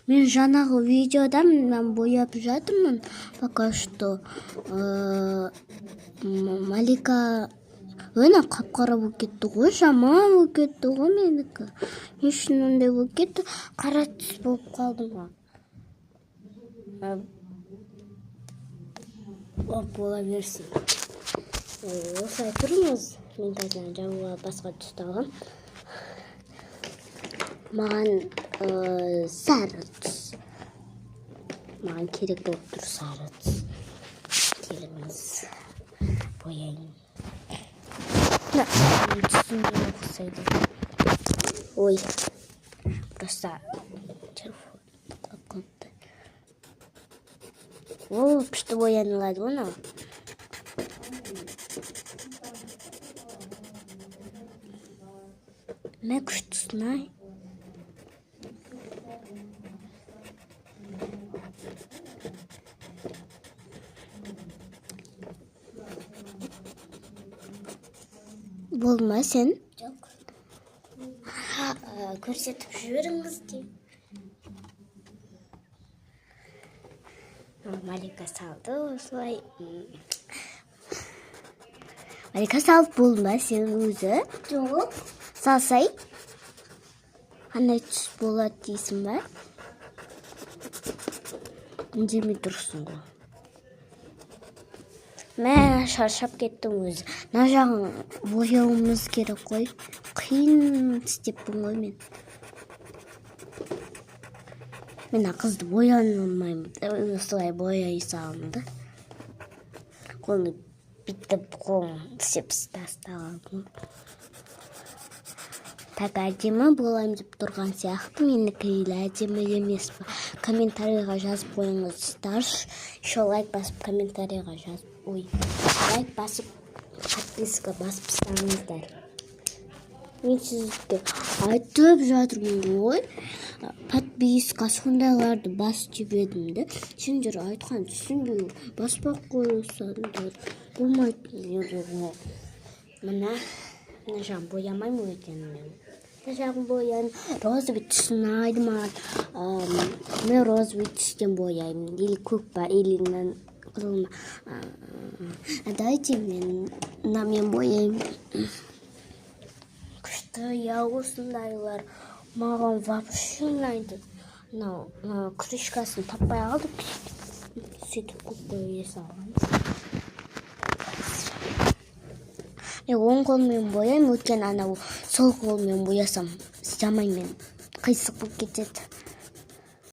Мен жанагы видеода мен бояп жатырмын. Пока что Малика өне капкара болуп кетти го, жаман болуп кетти го меники. Ишинде болуп кетти, кара түс болуп калдым. Бола берсин. Осылай турыңыз. Мен таза жабыла башка түстү алгам. Маған сары түс. Маған керек болып тұр сары түс. Келіңіз. Бояйын. Түсімде ұқсайды. Ой. Просто телефон қапты. О, күшті боянылады оны. Мен күштісін. Болма сен? Жоқ. Көрсетіп жүріңіз дейм. Малика салды осылай. Малика салып болма сен өзі? Жоқ. Салсай? Қандай түс болады дейсің ба? Үндемей тұрсың ғой. Мен шаршап кеттім өзі. Мына жағын бояуымыз керек қой. Қиын істеппін ғой мен. Мен қызды бояй алмаймын. Осылай бояй салынды. Қолы бүйтіп қолын істеп тастағанмын. Так әдемі болайым деп тұрған сияқты. Менікі әдемі емес па? Комментарийға жазып қойыңыздар. Еще лайк басып комментарийға жазып. Ой, лайк басып, подписка басып тастаңыздар. Мен сізге айтып жатырмын ғой. Подписка сондайларды басып жібердім де. Сендер айтқан түсінбей баспақ қойсаңдар болмайды. Мына жағын боямаймын өйткені мен. Мына жағын бояйын. Розовый түсін айды маған. Мен розовый түстен бояймын. Или көк бар, или қызылма. Дайте мен бояймын. Күшті осындайлар маған вообще ұнайды. Крышкасын таппай қалдым. Сөйтіп көп боя салған. Мен оң қолмен бояймын, өткен сол қолмен боясам жамай мен қисық болып кетеді.